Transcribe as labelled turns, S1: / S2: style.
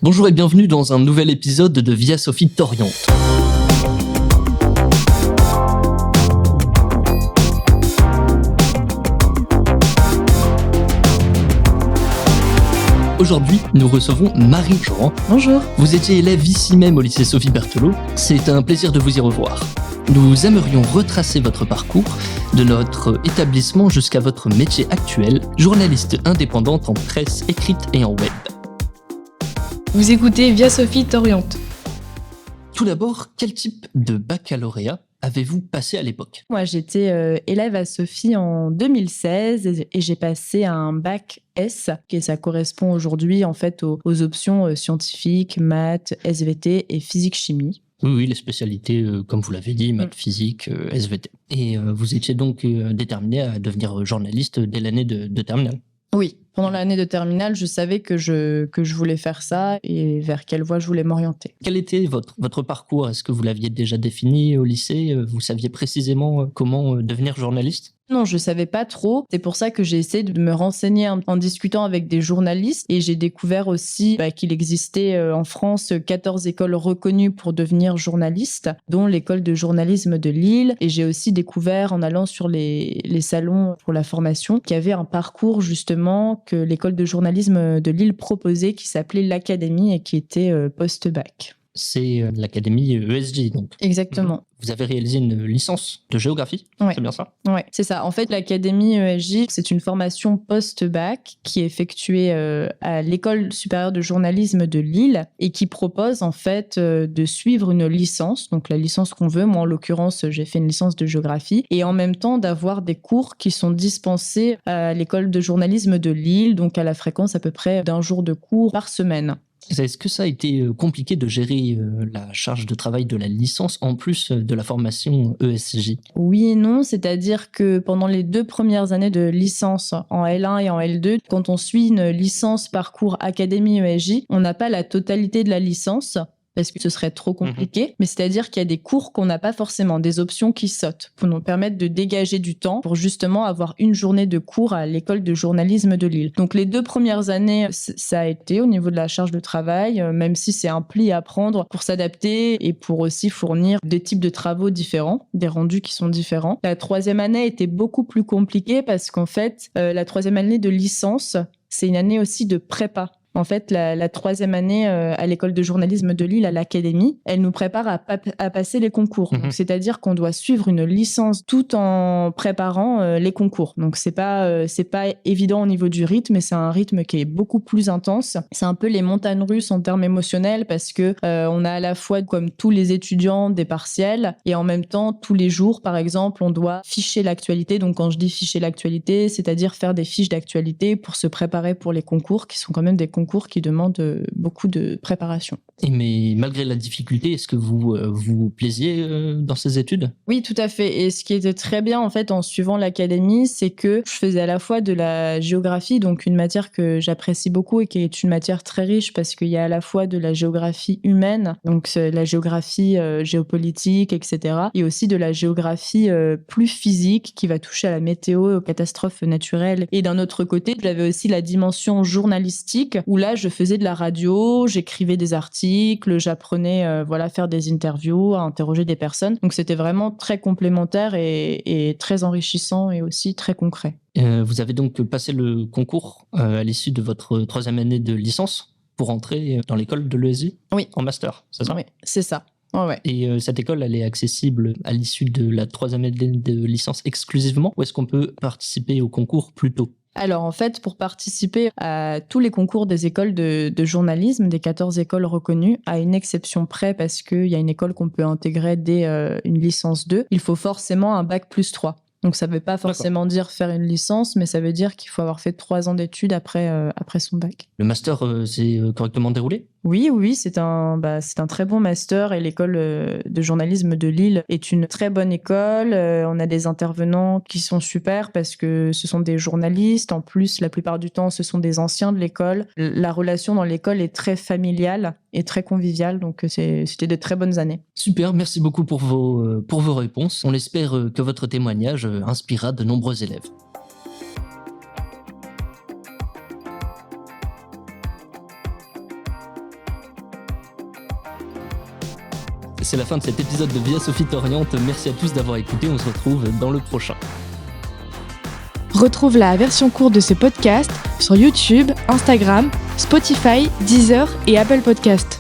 S1: Bonjour et bienvenue dans un nouvel épisode de Via Sophie t'oriente. Aujourd'hui, nous recevons Marie-Jean.
S2: Bonjour.
S1: Vous étiez élève ici même au lycée Sophie Berthelot. C'est un plaisir de vous y revoir. Nous aimerions retracer votre parcours de notre établissement jusqu'à votre métier actuel, journaliste indépendante en presse écrite et en web.
S2: Vous écoutez Via Sophie t'oriente.
S1: Tout d'abord, quel type de baccalauréat avez-vous passé à l'époque ?
S2: Moi, j'étais élève à Sophie en 2016 et j'ai passé un bac S, et ça correspond aujourd'hui en fait aux options scientifiques, maths, SVT et physique-chimie.
S1: Oui, les spécialités, comme vous l'avez dit, maths, physique, SVT. Et vous étiez donc déterminé à devenir journaliste dès l'année de terminale ?
S2: Oui, pendant l'année de terminale, je savais que je voulais faire ça et vers quelle voie je voulais m'orienter.
S1: Quel était votre parcours ? Est-ce que vous l'aviez déjà défini au lycée ? Vous saviez précisément comment devenir journaliste ?
S2: Non, je savais pas trop. C'est pour ça que j'ai essayé de me renseigner en discutant avec des journalistes et j'ai découvert aussi qu'il existait en France 14 écoles reconnues pour devenir journaliste, dont l'école de journalisme de Lille. Et j'ai aussi découvert en allant sur les salons pour la formation qu'il y avait un parcours justement que l'école de journalisme de Lille proposait qui s'appelait l'Académie et qui était post-bac.
S1: C'est l'académie ESJ, donc.
S2: Exactement.
S1: Vous avez réalisé une licence de géographie,
S2: Ouais.
S1: C'est bien ça ?
S2: Ouais, c'est ça. En fait, l'académie ESJ, c'est une formation post-bac qui est effectuée à l'école supérieure de journalisme de Lille et qui propose en fait de suivre une licence, donc la licence qu'on veut. Moi, en l'occurrence, j'ai fait une licence de géographie et en même temps d'avoir des cours qui sont dispensés à l'école de journalisme de Lille, donc à la fréquence à peu près d'un jour de cours par semaine.
S1: Est-ce que ça a été compliqué de gérer la charge de travail de la licence en plus de la formation ESJ ?
S2: Oui et non, c'est-à-dire que pendant les 2 premières années de licence en L1 et en L2, quand on suit une licence parcours Académie ESJ, on n'a pas la totalité de la licence parce que ce serait trop compliqué, mais c'est-à-dire qu'il y a des cours qu'on n'a pas forcément, des options qui sautent pour nous permettre de dégager du temps pour justement avoir une journée de cours à l'école de journalisme de Lille. Donc les 2 premières années, ça a été au niveau de la charge de travail, même si c'est un pli à prendre pour s'adapter et pour aussi fournir des types de travaux différents, des rendus qui sont différents. La 3e année était beaucoup plus compliquée parce qu'en fait, la 3e année de licence, c'est une année aussi de prépa. En fait, la 3e année à l'école de journalisme de Lille, à l'Académie, elle nous prépare à passer les concours. Donc, c'est-à-dire qu'on doit suivre une licence tout en préparant les concours. Donc, c'est pas évident au niveau du rythme, mais c'est un rythme qui est beaucoup plus intense. C'est un peu les montagnes russes en termes émotionnels parce que on a à la fois, comme tous les étudiants, des partiels et en même temps, tous les jours, par exemple, on doit ficher l'actualité. Donc, quand je dis ficher l'actualité, c'est-à-dire faire des fiches d'actualité pour se préparer pour les concours qui sont quand même des concours qui demandent beaucoup de préparation.
S1: Mais malgré la difficulté, est-ce que vous vous plaisiez dans ces études ?
S2: Oui, tout à fait. Et ce qui était très bien en fait en suivant l'académie, c'est que je faisais à la fois de la géographie, donc une matière que j'apprécie beaucoup et qui est une matière très riche parce qu'il y a à la fois de la géographie humaine, donc la géographie géopolitique, etc. et aussi de la géographie plus physique qui va toucher à la météo, aux catastrophes naturelles. Et d'un autre côté, j'avais aussi la dimension journalistique où là, je faisais de la radio, j'écrivais des articles, j'apprenais à faire des interviews, à interroger des personnes. Donc, c'était vraiment très complémentaire et très enrichissant et aussi très concret.
S1: Vous avez donc passé le concours à l'issue de votre 3e année de licence pour entrer dans l'école de l'ESJ ?
S2: Oui.
S1: En master, c'est ça ?
S2: Oui, c'est ça. Ouais.
S1: Et cette école, elle est accessible à l'issue de la 3e année de licence exclusivement, ou est-ce qu'on peut participer au concours plus tôt ?
S2: Alors en fait, pour participer à tous les concours des écoles de journalisme, des 14 écoles reconnues, à une exception près parce qu'il y a une école qu'on peut intégrer dès une licence 2, il faut forcément un bac plus 3. Donc ça ne veut pas forcément dire faire une licence, mais ça veut dire qu'il faut avoir fait 3 ans d'études après son bac.
S1: Le master s'est correctement déroulé ?
S2: Oui, c'est un très bon master et l'école de journalisme de Lille est une très bonne école. On a des intervenants qui sont super parce que ce sont des journalistes. En plus, la plupart du temps, ce sont des anciens de l'école. La relation dans l'école est très familiale et très conviviale, donc c'était de très bonnes années.
S1: Super, merci beaucoup pour vos réponses. On espère que votre témoignage inspirera de nombreux élèves. c'est la fin de cet épisode de Via Sophie t'oriente. Merci à tous d'avoir écouté, on se retrouve dans le prochain.
S3: Retrouve la version courte de ce podcast sur YouTube, Instagram, Spotify, Deezer et Apple Podcast.